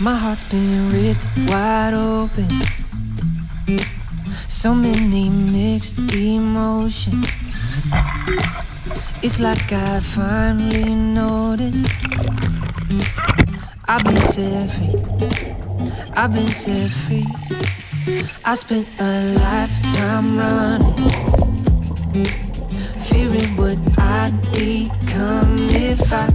My heart's been ripped wide open. So many mixed emotions. It's like I finally noticed I've been set free. I've been set free. I spent a lifetime running, fearing what I'd become if I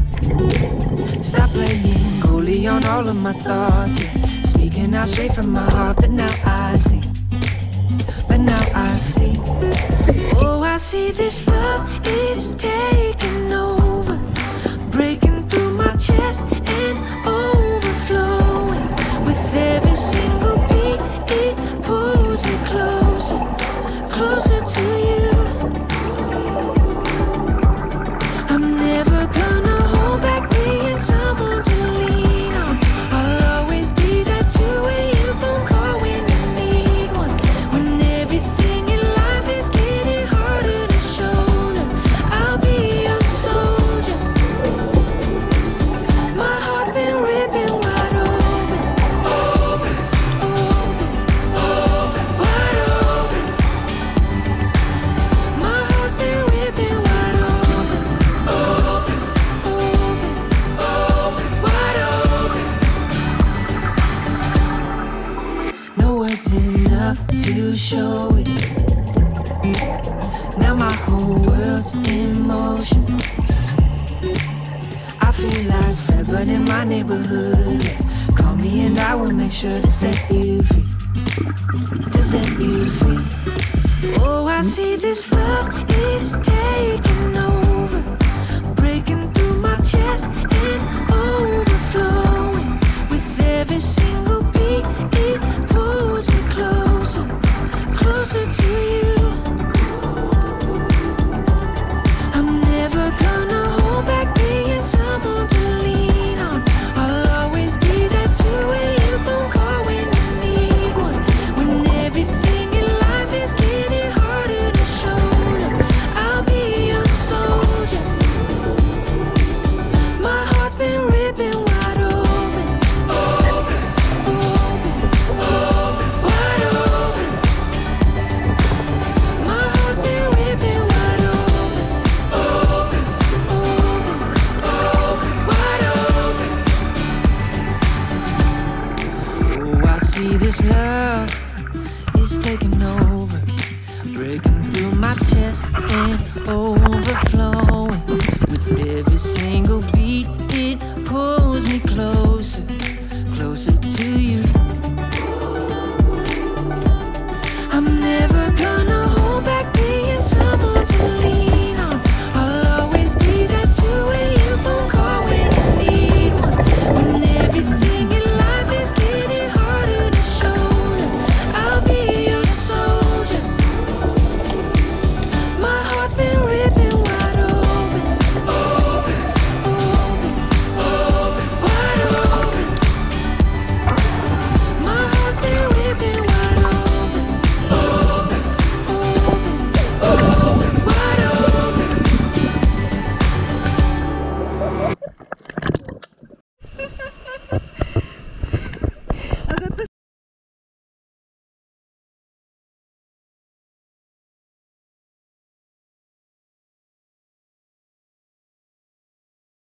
stop playing goalie on all of my thoughts, yeah. Speaking out straight from my heart, but now I see. Oh, I see this love is taking over, breaking through my chest and overflowing. With every single beat, it pulls me closer, closer to you. I'm never gonna hold back being someone to lean on. I'll always be that 2 a.m. phone call when you need one. When everything in life is getting harder to shoulder, I'll be your soldier. My heart's been ripping wide open, open, open, open, wide open. My heart's been ripping wide open, open, open, open, wide open. No words enough to show it. Now my whole world's in motion. I feel like Fred, but in my neighborhood, yeah. Call me and I will make sure to set you free, to set you free. Oh, I see this love is taking over, breaking through my chest and overflowing. With every single beat, it pulls me closer, closer to you. I'm never gonna hold back being someone to lean on. I'll always be that 2 a.m. phone call when you need one. When everything in life is getting harder to shoulder, I'll be your soldier. My heart's been ripping wide open, open, open, open, wide open. My heart's been ripping wide open, open, open, open, wide open. Oh, I see this love is taking over, breaking through my chest and overflowing. With every single beat, it pulls me closer, closer to you.